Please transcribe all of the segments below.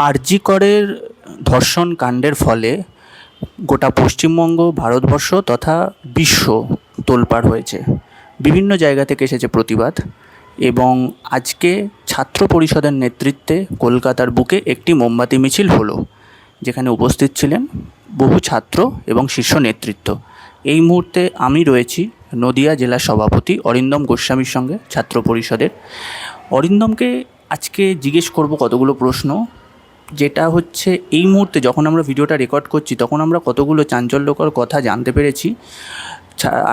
আরজি করের ধর্ষণ কাণ্ডের ফলে গোটা পশ্চিমবঙ্গ, ভারতবর্ষ তথা বিশ্ব তোলপাড় হয়েছে। বিভিন্ন জায়গা থেকে এসেছে প্রতিবাদ এবং আজকে ছাত্র পরিষদের নেতৃত্বে কলকাতার বুকে একটি মোমবাতি মিছিল হলো, যেখানে উপস্থিত ছিলেন বহু ছাত্র এবং শীর্ষ নেতৃত্ব। এই মুহূর্তে আমি রয়েছি নদিয়া জেলা সভাপতি অরিন্দম গোস্বামীর সঙ্গে, ছাত্র পরিষদের। অরিন্দমকে আজকে জিজ্ঞেস করব কতগুলো প্রশ্ন, যেটা হচ্ছে এই মুহূর্তে যখন আমরা ভিডিওটা রেকর্ড করছি তখন আমরা কতগুলো চাঞ্চল্যকর কথা জানতে পেরেছি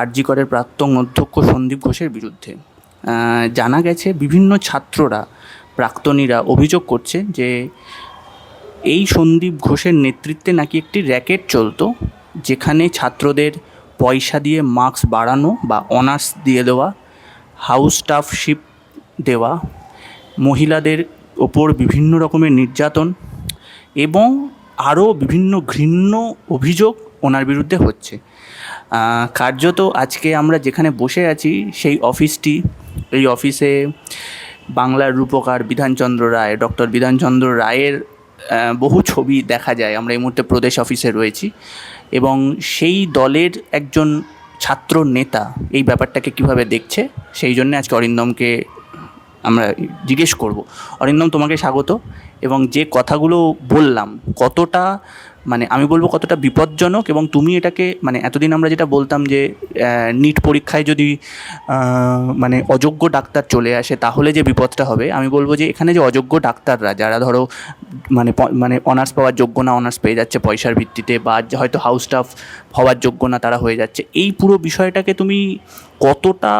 আরজি করের প্রাক্তন অধ্যক্ষ সন্দীপ ঘোষের বিরুদ্ধে। জানা গেছে বিভিন্ন ছাত্ররা, প্রাক্তনীরা অভিযোগ করছে যে এই সন্দীপ ঘোষের নেতৃত্বে নাকি একটি র্যাকেট চলতো, যেখানে ছাত্রদের পয়সা দিয়ে মার্কস বাড়ানো বা অনার্স দিয়ে দেওয়া, হাউস স্টাফশিপ দেওয়া, মহিলাদের ওপর বিভিন্ন রকমের নির্যাতন এবং আরও বিভিন্ন ঘৃণ্য অভিযোগ ওনার বিরুদ্ধে হচ্ছে। কার্যত আজকে আমরা যেখানে বসে আছি সেই অফিসটি, এই অফিসে বাংলার রূপকার বিধানচন্দ্র রায়, ডক্টর বিধানচন্দ্র রায়ের বহু ছবি দেখা যায়। আমরা এই মুহূর্তে প্রদেশ অফিসে রয়েছি এবং সেই দলের একজন ছাত্র নেতা এই ব্যাপারটাকে কীভাবে দেখছে, সেই জন্য আজকে অরিন্দমকে আমরা জিজ্ঞেস করব। অরিন্দম, তোমাকে স্বাগত। এবং যে কথাগুলো বললাম কতটা, মানে আমি বলবো কতটা বিপজ্জনক, এবং তুমি এটাকে, মানে এতদিন আমরা যেটা বলতাম যে নিট পরীক্ষায় যদি মানে অযোগ্য ডাক্তার চলে আসে তাহলে যে বিপদটা হবে, আমি বলবো যে এখানে যে অযোগ্য ডাক্তাররা যারা ধরো মানে অনার্স পাওয়ার যোগ্য না, অনার্স পেয়ে যাচ্ছে পয়সার ভিত্তিতে, বা হয়তো হাউস স্টাফ হওয়ার যোগ্য না তারা হয়ে যাচ্ছে, এই পুরো বিষয়টাকে তুমি কতটা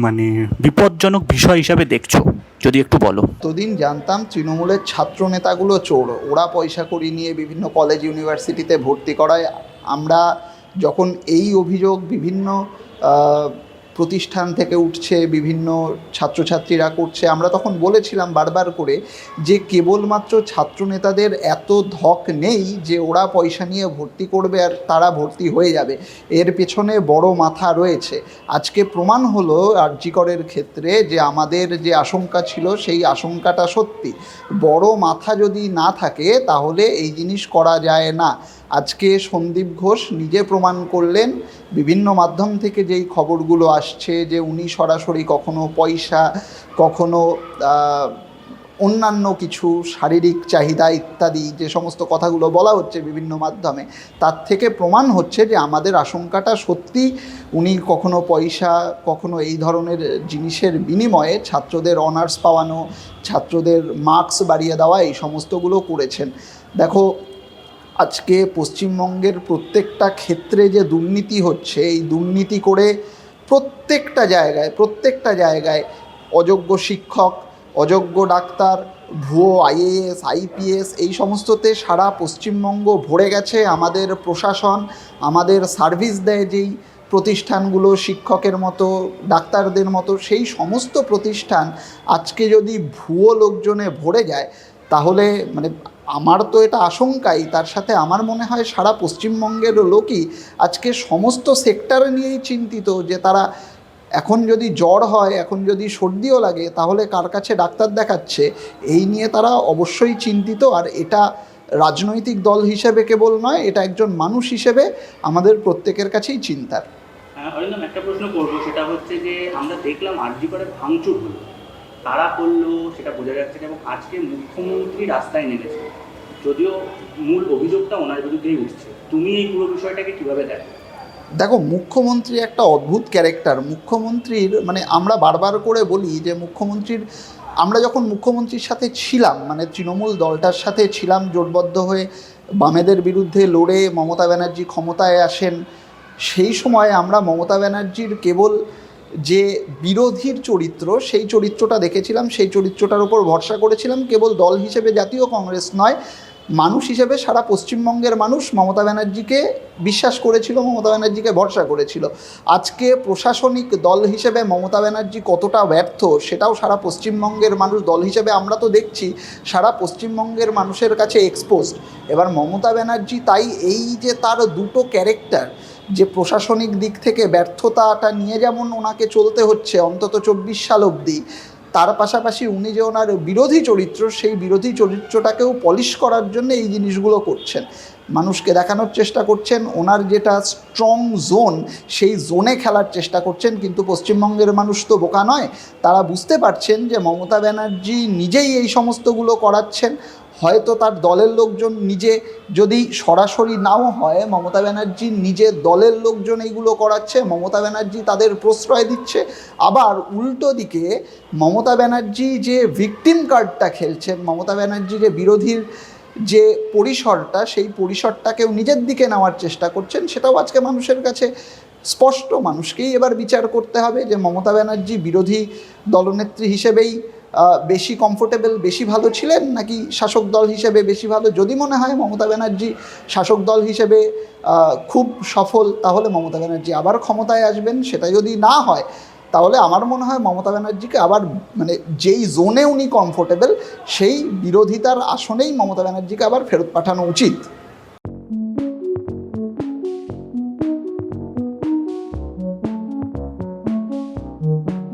মানে বিপজ্জনক বিষয় হিসাবে দেখছো, যদি একটু বলো। এতদিন জানতাম তৃণমূলের ছাত্র নেতাগুলো চোর, ওরা পয়সা করি নিয়ে বিভিন্ন কলেজ ইউনিভার্সিটিতে ভর্তি করায়। আমরা যখন এই অভিযোগ বিভিন্ন প্রতিষ্ঠান থেকে উঠছে, বিভিন্ন ছাত্রছাত্রীরা করছে, আমরা তখন বলেছিলাম বারবার করে যে কেবলমাত্র ছাত্র নেতাদের এত ধক নেই যে ওরা পয়সা নিয়ে ভর্তি করবে আর তারা ভর্তি হয়ে যাবে, এর পেছনে বড় মাথা রয়েছে। আজকে প্রমাণ হলো আরজি করের ক্ষেত্রে যে আমাদের যে আশঙ্কা ছিল সেই আশঙ্কাটা সত্যি। বড় মাথা যদি না থাকে তাহলে এই জিনিস করা যায় না। আজকে সন্দীপ ঘোষ নিজে প্রমাণ করলেন, বিভিন্ন মাধ্যম থেকে যেই খবরগুলো আসছে যে উনি সরাসরি কখনো পয়সা, কখনো অন্যান্য কিছু শারীরিক চাহিদা ইত্যাদি যে সমস্ত কথাগুলো বলা হচ্ছে বিভিন্ন মাধ্যমে, তার থেকে প্রমাণ হচ্ছে যে আমাদের আশঙ্কাটা সত্যি। উনি কখনো পয়সা, কখনো এই ধরনের জিনিসের বিনিময়ে ছাত্রদের অনার্স পাওয়ানো, ছাত্রদের মার্কস বাড়িয়ে দেওয়া, এই সমস্তগুলো করেছেন। দেখো, আজকে পশ্চিমবঙ্গের প্রত্যেকটা ক্ষেত্রে যে দুর্নীতি হচ্ছে, এই দুর্নীতি করে প্রত্যেকটা জায়গায় অযোগ্য শিক্ষক, অযোগ্য ডাক্তার, ভুয়ো আইএএস, আইপিএস, এই সমস্ততে সারা পশ্চিমবঙ্গ ভরে গেছে। আমাদের প্রশাসন, আমাদের সার্ভিস দেয় যেই প্রতিষ্ঠানগুলো শিক্ষকের মতো, ডাক্তারদের মতো, সেই সমস্ত প্রতিষ্ঠান আজকে যদি ভুয়ো লোকজনে ভরে যায় তাহলে মানে আমার তো এটা আশঙ্কাই, তার সাথে আমার মনে হয় সারা পশ্চিমবঙ্গের লোকই আজকে সমস্ত সেক্টর নিয়েই চিন্তিত যে তারা এখন যদি জ্বর হয়, এখন যদি সর্দিও লাগে, তাহলে কার কাছে ডাক্তার দেখাচ্ছে, এই নিয়ে তারা অবশ্যই চিন্তিত। আর এটা রাজনৈতিক দল হিসেবে কেবল নয়, এটা একজন মানুষ হিসেবে আমাদের প্রত্যেকের কাছেই চিন্তার। অরিন্দম, একটা প্রশ্ন করবো, সেটা হচ্ছে যে আমরা দেখলাম আরজি করে ভাঙচুর হলো, কারা করলো সেটা বোঝা যাচ্ছে না, এবং আজকে মুখ্যমন্ত্রী রাস্তায় নেমেছে, যদিও মূল অভিযোগটা ওনার বিরুদ্ধেই উঠছে। তুমি এই পুরো বিষয়টাকে কীভাবে দেখো? দেখো, মুখ্যমন্ত্রী একটা অদ্ভুত ক্যারেক্টার। মুখ্যমন্ত্রীর মানে আমরা বারবার করে বলি যে মুখ্যমন্ত্রীর, আমরা যখন মুখ্যমন্ত্রীর সাথে ছিলাম, মানে তৃণমূল দলটার সাথে ছিলাম জোটবদ্ধ হয়ে, বামেদের বিরুদ্ধে লড়ে মমতা ব্যানার্জি ক্ষমতায় আসেন, সেই সময় আমরা মমতা ব্যানার্জির কেবল যে বিরোধীর চরিত্র, সেই চরিত্রটা দেখেছিলাম, সেই চরিত্রটার উপর ভরসা করেছিলাম। কেবল দল হিসেবে জাতীয় কংগ্রেস নয়, মানুষ হিসেবে সারা পশ্চিমবঙ্গের মানুষ মমতা ব্যানার্জিকে বিশ্বাস করেছিল, মমতা ব্যানার্জিকে ভরসা করেছিল। আজকে প্রশাসনিক দল হিসেবে মমতা ব্যানার্জি কতটা ব্যর্থ সেটাও সারা পশ্চিমবঙ্গের মানুষ, দল হিসেবে আমরা তো দেখছি, সারা পশ্চিমবঙ্গের মানুষের কাছে এক্সপোজড। এবার মমতা ব্যানার্জি তাই এই যে তার দুটো ক্যারেক্টার, যে প্রশাসনিক দিক থেকে ব্যর্থতাটা নিয়ে যেমন ওনাকে চলতে হচ্ছে অন্তত 24 সাল অবধি, তার পাশাপাশি উনি যে ওনার বিরোধী চরিত্র, সেই বিরোধী চরিত্রটাকেও পলিশ করার জন্য এই জিনিসগুলো করছেন, মানুষকে দেখানোর চেষ্টা করছেন ওনার যেটা স্ট্রং জোন, সেই জোনে খেলার চেষ্টা করছেন। কিন্তু পশ্চিমবঙ্গের মানুষ তো বোকা নয়, তারা বুঝতে পারছেন যে মমতা ব্যানার্জি নিজেই এই সমস্তগুলো করাচ্ছেন। হয়তো তার দলের লোকজন, নিজে যদি সরাসরি নাও হয়, মমতা ব্যানার্জি নিজের দলের লোকজন এইগুলো করাচ্ছে, মমতা ব্যানার্জি তাদের প্রশ্রয় দিচ্ছে। আবার উল্টো দিকে মমতা ব্যানার্জি যে ভিকটিম কার্ডটা খেলছেন, মমতা ব্যানার্জি যে বিরোধীর যে পরিসরটা, সেই পরিসরটাকেও নিজের দিকে নেওয়ার চেষ্টা করছেন, সেটাও আজকে মানুষের কাছে স্পষ্ট। মানুষকেই এবার বিচার করতে হবে যে মমতা ব্যানার্জি বিরোধী দলনেত্রী হিসেবেই বেশি কমফোর্টেবল, বেশি ভালো ছিলেন, নাকি শাসক দল হিসেবে বেশি ভালো। যদি মনে হয় মমতা ব্যানার্জি শাসক দল হিসেবে খুব সফল, তাহলে মমতা ব্যানার্জি আবার ক্ষমতায় আসবেন। সেটা যদি না হয়, তাহলে আমার মনে হয় মমতা ব্যানার্জিকে আবার, মানে যেই জোনে উনি কমফোর্টেবল, সেই বিরোধিতার আসনেই মমতা ব্যানার্জিকে আবার ফেরত পাঠানো উচিত।